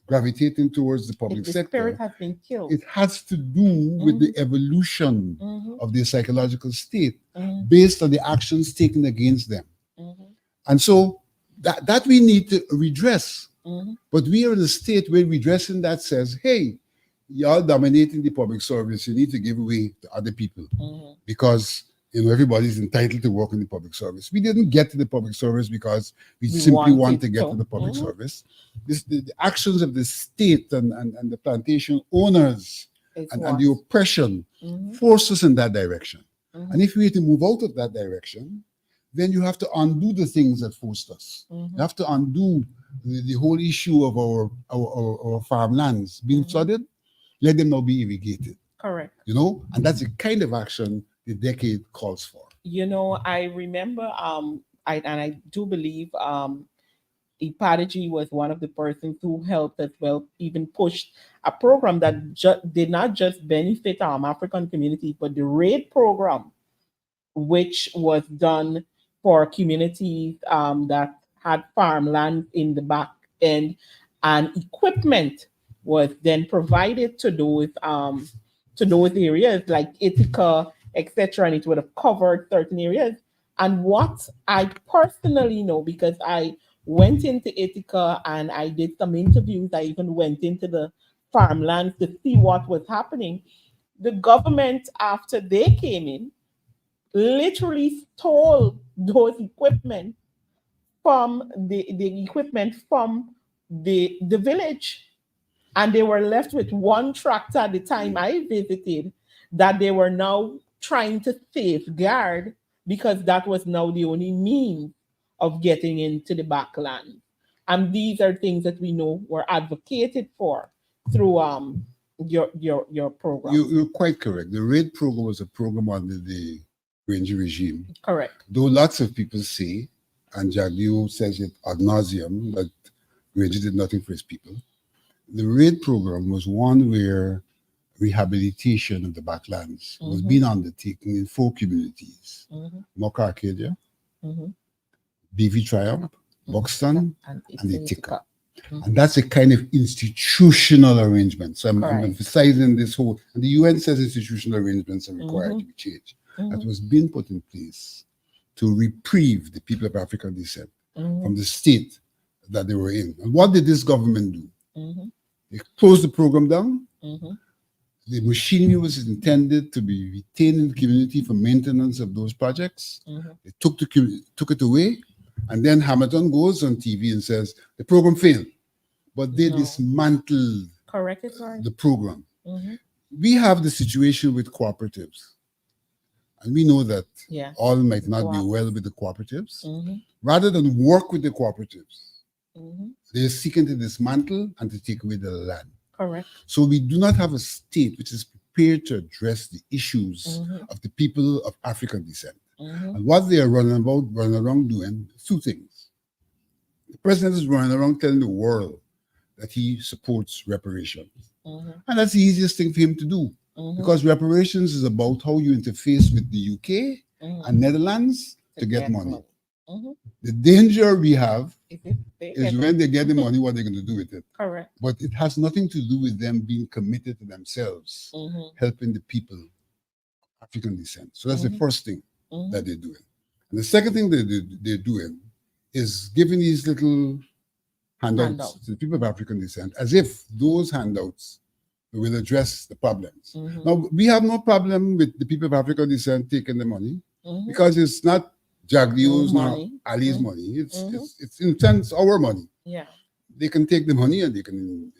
gravitating towards the public sector, spirit has been killed. It has to do with the evolution of their psychological state based on the actions taken against them. And so that we need to redress. But we are in a state where redressing that says, hey, y'all dominating the public service, you need to give away to other people because everybody's entitled to work in the public service. We didn't get to the public service because we simply want to get to the public service. The actions of the state and the plantation owners and the oppression force us in that direction. And if we are to move out of that direction, then you have to undo the things that forced us. You have to undo the whole issue of our farmlands being flooded. Let them now be irrigated. Correct. And that's the kind of action the decade calls for. I remember, I do believe Ipadaji was one of the persons who helped as well, even pushed a program that did not just benefit African communities, but the RAID program, which was done for communities that had farmland in the back end, and equipment was then provided to those areas like Ithaca, etc., and it would have covered certain areas. And what I personally know, because I went into Ithaca and I did some interviews, I even went into the farmlands to see what was happening. The government, after they came in, literally stole those equipment from the village. And they were left with one tractor at the time I visited that they were now trying to safeguard because that was now the only means of getting into the backland. And these are things that we know were advocated for through your program. You're quite correct. The RAID program was a program under the Ranger regime. Correct. Though lots of people say, and Jagdeo says it ad nauseum, that Grange did nothing for his people. The RAID program was one where rehabilitation of the backlands was Mm-hmm. being undertaken in 4 communities: Mm-hmm. Mock Arcadia, Mm-hmm. BV Triumph, Buxton, And and it's Ithaca. mm-hmm. And that's a kind of institutional arrangement. So I'm Correct. emphasizing this whole, and the UN says institutional arrangements are required Mm-hmm. to be changed. Mm-hmm. That was being put in place to reprieve the people of African descent Mm-hmm. from the state that they were in. And what did this government do? Mm-hmm. They closed the program down. Mm-hmm. The machinery was intended to be retained in the community for maintenance of those projects. Mm-hmm. They took it away, and then Hamilton goes on TV and says the program failed, but they No. dismantled Correct it, right? the program. Mm-hmm. We have the situation with cooperatives, and we know that Yeah. all might not be Co-ops. well with the cooperatives. Mm-hmm. Rather than work with the cooperatives, Mm-hmm. they're seeking to dismantle and to take away the land. Correct. So we do not have a state which is prepared to address the issues Mm-hmm. of the people of African descent. Mm-hmm. And what they are running around doing, 2 things. The president is running around telling the world that he supports reparations. Mm-hmm. And that's the easiest thing for him to do, Mm-hmm. because reparations is about how you interface with the UK Mm-hmm. and Netherlands to get money. Mm-hmm. The danger we have Is is when they get the money, what they're going to do with it. correct. But it has nothing to do with them being committed to themselves, Mm-hmm. helping the people of African descent. So that's the Mhm. first thing Mm-hmm. that they're doing. And the second thing they're doing is giving these little handouts Handout. to the people of African descent, as if those handouts will address the problems. Mm-hmm. Now, we have no problem with the people of African descent taking the money, Mm-hmm. because it's not Jagdio's nor Money. Ali's Mhm. money. It's, Mhm. it's in a sense our money. Yeah. They can take the money and they can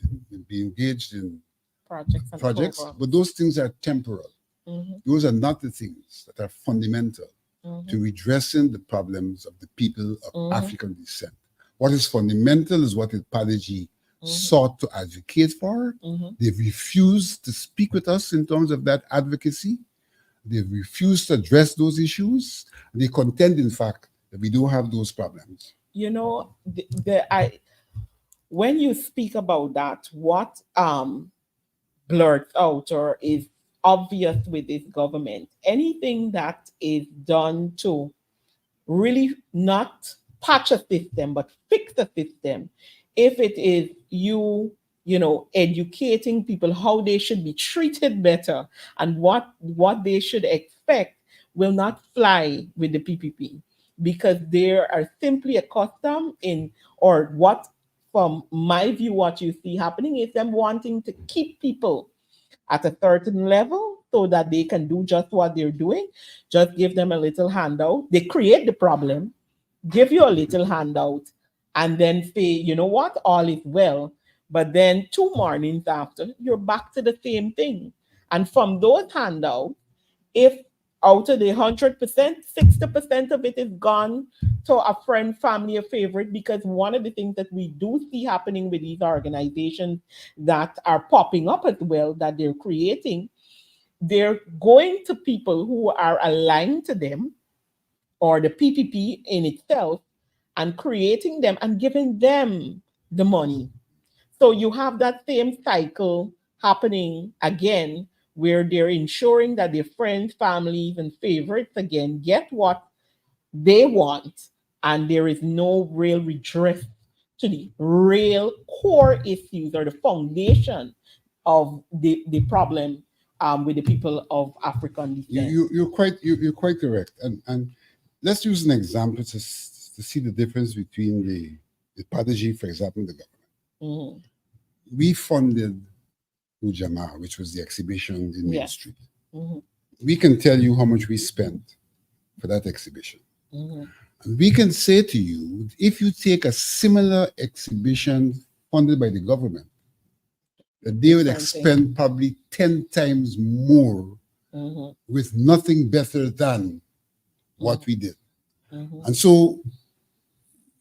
be engaged in Projects and projects, programs. but those things are temporal. Mm-hmm. Those are not the things that are fundamental Mm-hmm. to redressing the problems of the people of Mhm. African descent. What is fundamental is what Padaji sought to advocate for. Mm-hmm. They've refused to speak with us in terms of that advocacy. They've refused to address those issues. They contend, in fact, that we don't have those problems. You know, when you speak about that, what blurts out or is obvious with this government, anything that is done to really not patch a system but fix the system, if it is educating people how they should be treated better and what they should expect, will not fly with the PPP, because they are simply accustomed in, or what, from my view, what you see happening is them wanting to keep people at a certain level so that they can do just what they're doing. Just give them a little handout. They create the problem, give you a little handout, and then say, you know what, all is well. But then 2 mornings after, you're back to the same thing. And from those handouts, if out of the 100%, 60% of it is gone to a friend, family, or favorite. Because one of the things that we do see happening with these organizations that are popping up as well, that they're creating, they're going to people who are aligned to them or the PPP in itself, and creating them and giving them the money. So you have that same cycle happening again, where they're ensuring that their friends, families, and favorites again get what they want, and there is no real redress to the real core issues or the foundation of the problem with the people of African descent. You're quite correct. And let's use an example to see the difference between the Padaji, for example, and the government. Mhm. We funded Ujamaa, which was the exhibition in Main Yes. Street. Mhm. We can tell you how much we spent for that exhibition. Mhm. And we can say to you, if you take a similar exhibition funded by the government, that they would Different thing. expend probably 10 times more Mhm. with nothing better than what we did. Mhm. And so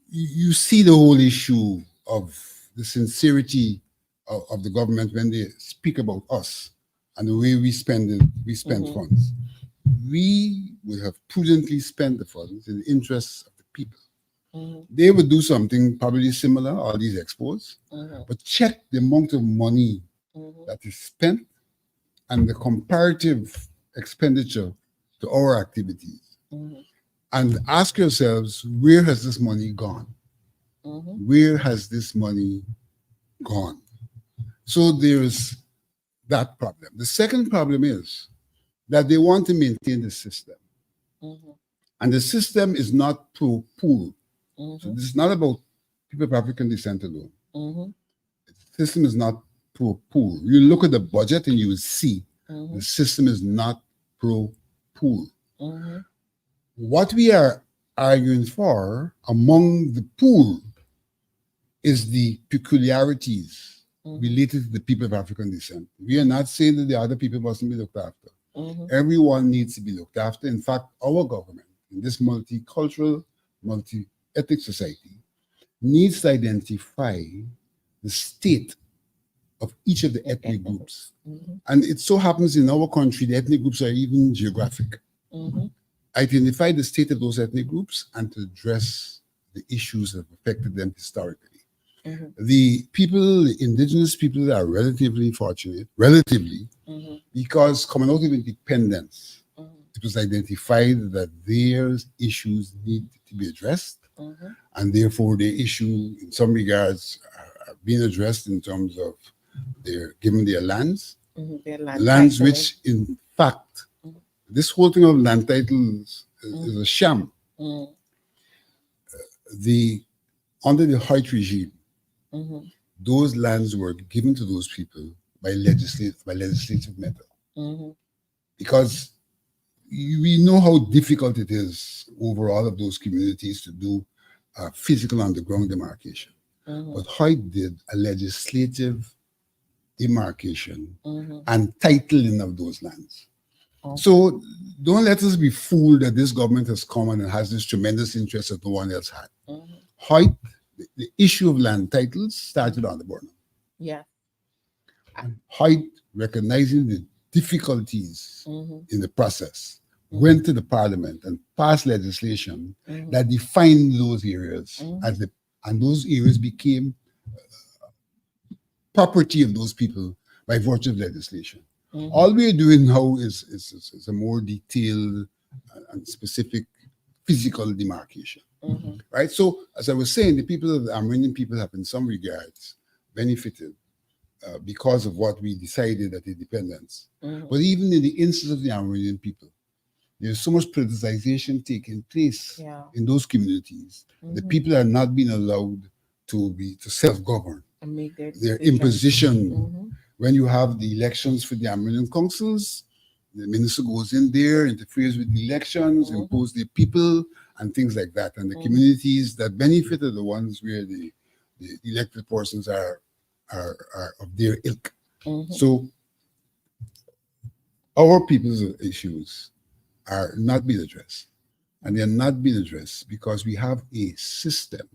you see the whole issue of the sincerity of the government when they speak about us and the way we spend Mhm. funds. We will have prudently spent the funds in the interests of the people. Mhm. They would do something probably similar, all these expos, Mhm. but check the amount of money Mhm. that is spent and the comparative expenditure to our activities. Mhm. And ask yourselves, where has this money gone? Mhm. Where has this money gone? So there's that problem. The second problem is that they want to maintain the system. Mhm. And the system is not pro poor. So Mhm. this is not about people of African descent alone. Mhm. The system is not pro poor. You look at the budget and you will see the Mhm. system is not pro poor. Mhm. What we are arguing for among the poor is the peculiarities Mhm. related to the people of African descent. We are not saying that the other people mustn't be looked after. Mhm. Everyone needs to be looked after. In fact, our government, in this multicultural, multi-ethnic society, needs to identify the state of each of the ethnic Ethnic groups. groups. Mhm. And it so happens in our country, the ethnic groups are even geographic. Mhm. Identify the state of those ethnic groups and to address the issues that have affected them historically. Mhm. The people, the indigenous people are relatively fortunate, relatively, Mhm. because coming out of independence, Mhm. it was identified that their issues need to be addressed, Mhm. and therefore the issue, in some regards, are being addressed in terms of their giving their lands, Mhm. Their land lands titling. which, in fact, Mhm. this whole thing of land titles is Mhm. a sham. Mhm. The Under the Hoyt regime, Mhm. those lands were given to those people by legislative method Mhm. because we know how difficult it is over all of those communities to do physical underground demarcation. But Mhm. Hoyt did a legislative demarcation Mhm. and titling of those lands. Okay. So don't let us be fooled that this government has come and has this tremendous interest that no one else had. Mhm. Hoyt, the issue of land titles started on the border. Yeah. And Hoyt, recognizing the difficulties Mhm. in the process, Mhm. went to the parliament and passed legislation Mhm. that defined those areas Mhm. as and those areas became property of those people by virtue of legislation. Mhm. All we're doing now is a more detailed and specific physical demarcation, Mhm. right? So, as I was saying, the people of the Amerindian people have, in some regards, benefited because of what we decided at independence. Mhm. But even in the instance of the Amerindian people, there's so much politicization taking place Yeah. in those communities. The Mhm. people are not being allowed to self-govern. And make their Their decisions. imposition. Mhm. When you have the elections for the Amerindian councils, the minister goes in there, interferes with the elections, Mhm. impose the people, and things like that. And the Mhm. communities that benefit are the ones where the elected persons are of their ilk. Mhm. So our people's issues are not being addressed. And they're not being addressed because we have a system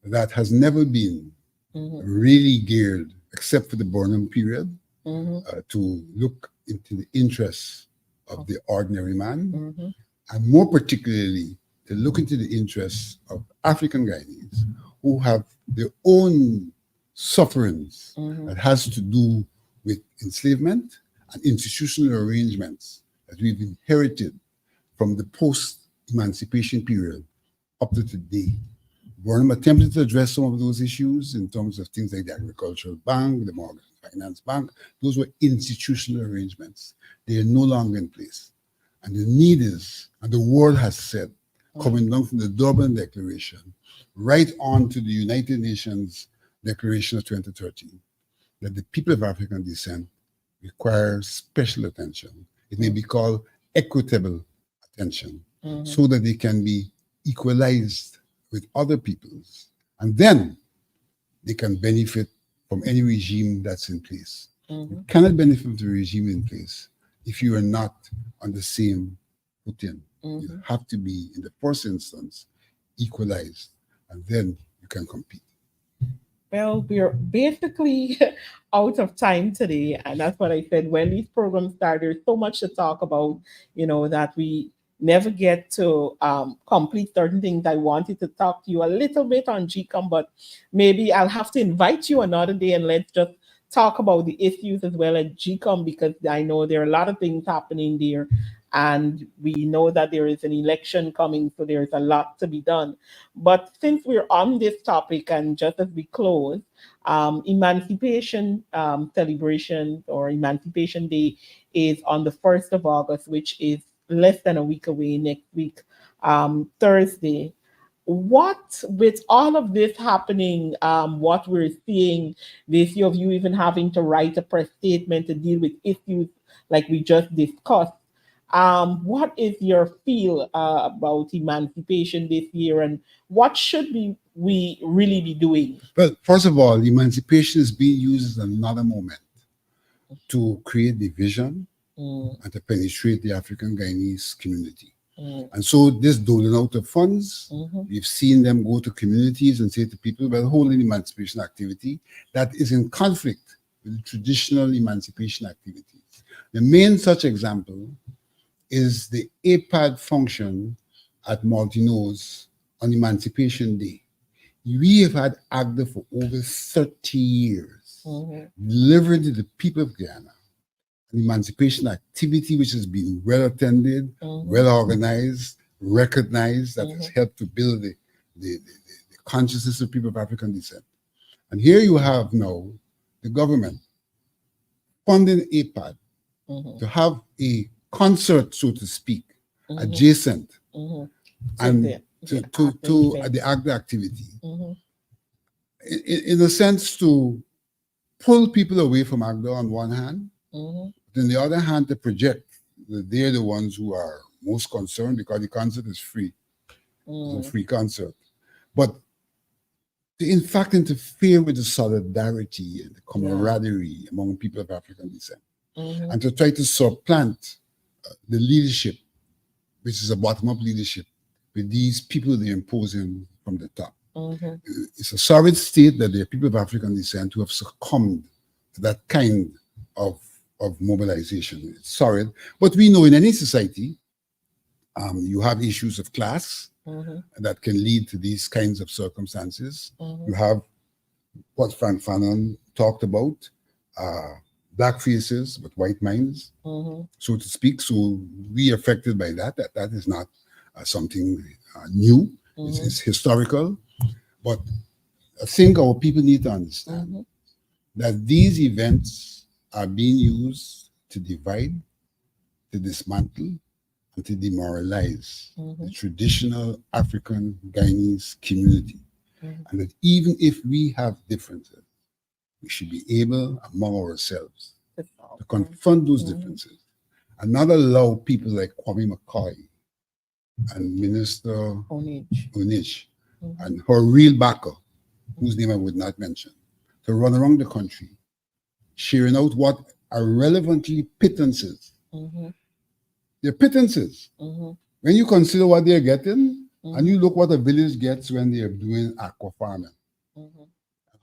that has never been Mhm. really geared, except for the Burnham period, Mhm. to look into the interests of Oh. the ordinary man, Mhm. and more particularly to look into the interests of African Guyanese who have their own sufferings Mhm. that has to do with enslavement and institutional arrangements that we've inherited from the post-emancipation period up to today. Burnham attempted to address some of those issues in terms of things like the Agricultural Bank, the Mortgage Finance Bank. Those were institutional arrangements. They are no longer in place. And the need is, and the world has said, Mhm. coming down from the Durban Declaration right on to the United Nations Declaration of 2013, that the people of African descent require special attention. It may Mhm. be called equitable attention, Mhm. so that they can be equalized with other peoples. And then they can benefit from any regime that's in place. You Mhm. cannot benefit from the regime in place if you are not on the same footing. You Mhm. have to be, in the first instance, equalized, and then you can compete. Well, we're basically out of time today. And that's what I said. When these programs start, there's so much to talk about, that we never get to complete certain things. I wanted to talk to you a little bit on GCOM, but maybe I'll have to invite you another day and let's just talk about the issues as well at GCOM, because I know there are a lot of things happening there. And we know that there is an election coming, so there's a lot to be done. But since we're on this topic, and just as we close, Emancipation celebration or Emancipation Day is on the 1st of August, which is less than a week away next week, Thursday. What, with all of this happening, what we're seeing, the issue of you even having to write a press statement to deal with issues like we just discussed, what is your feel about emancipation this year, and what should we really be doing? Well, first of all, emancipation is being used as another moment to create division and to penetrate the African Guyanese community. And so this doling out of funds, we've seen them go to communities and say to people, well, hold an emancipation activity that is in conflict with traditional emancipation activities. The main such example is the APAD function at Maltinos on Emancipation Day. We have had AGDA for over 30 years, delivering to the people of Guyana an emancipation activity which has been well attended, well organized, recognized, that has helped to build the consciousness of people of African descent. And here you have now the government funding APAD to have a concert, so to speak, adjacent and to the AGDA activity. In a sense, to pull people away from AGDA on one hand, but on the other hand, to project that they're the ones who are most concerned because the concert is free. It's a free concert. But to in fact interfere with the solidarity and the camaraderie among people of African descent, and to try to supplant the leadership, which is a bottom-up leadership, with these people they're imposing from the top. It's a sorry state that there are people of African descent who have succumbed to that kind of mobilization. It's sorry, but we know in any society, you have issues of class that can lead to these kinds of circumstances. You have what Frank Fanon talked about, black faces with white minds, so to speak. So we are affected by that. That is not something new. It's historical. But I think our people need to understand that these events are being used to divide, to dismantle, and to demoralize the traditional African Guyanese community. And that even if we have differences, we should be able among ourselves to confront those differences and not allow people like Kwame McCoy and Minister Onich and her real backer, whose name I would not mention, to run around the country sharing out what are relevantly pittances. They're pittances. When you consider what they're getting, and you look what a village gets when they're doing aqua farming,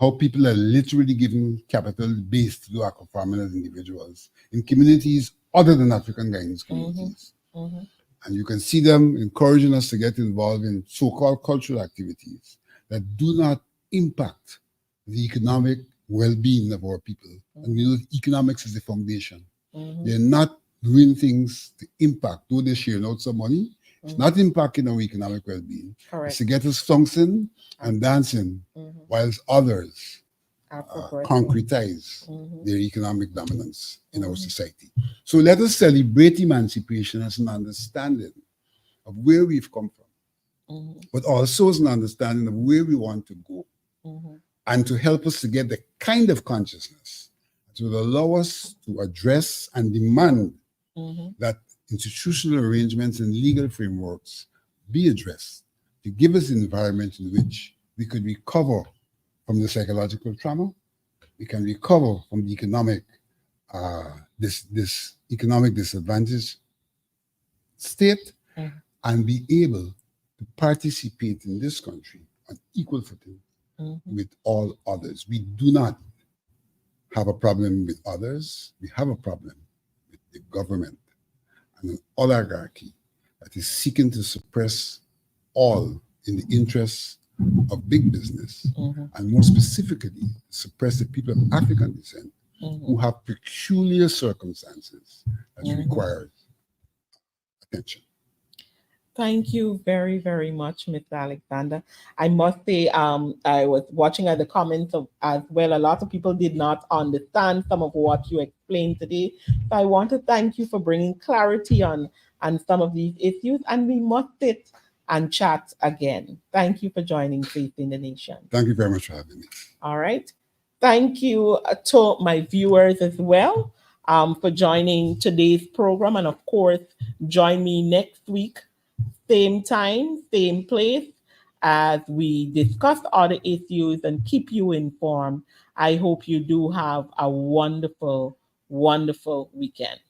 how people are literally given capital base to do aqua farming as individuals in communities other than African Guyanese communities. And you can see them encouraging us to get involved in so-called cultural activities that do not impact the economic well-being of our people. And we know economics is the foundation. They're not doing things to impact, though they're sharing out some money. It's not impacting our economic well-being. It's to get us dancing and dancing, whilst others concretize their economic dominance in our society. So let us celebrate emancipation as an understanding of where we've come from, but also as an understanding of where we want to go, and to help us to get the kind of consciousness that will allow us to address and demand that institutional arrangements and legal frameworks be addressed to give us an environment in which we could recover from the psychological trauma, we can recover from the economic this economic disadvantage state, and be able to participate in this country on equal footing with all others. We do not have a problem with others. We have a problem with the government and an oligarchy that is seeking to suppress all in the interests of big business, and more specifically, suppress the people of African descent who have peculiar circumstances that require attention. Thank you very, very much, Mr. Alexander. I must say, I was watching at the comments of, as well. A lot of people did not understand some of what you explained today. So I want to thank you for bringing clarity on some of these issues, and we must sit and chat again. Thank you for joining Faith in the Nation. Thank you very much for having me. All right. Thank you to my viewers as well for joining today's program. And of course, join me next week, same time, same place, as we discuss other issues and keep you informed. I hope you do have a wonderful, wonderful weekend.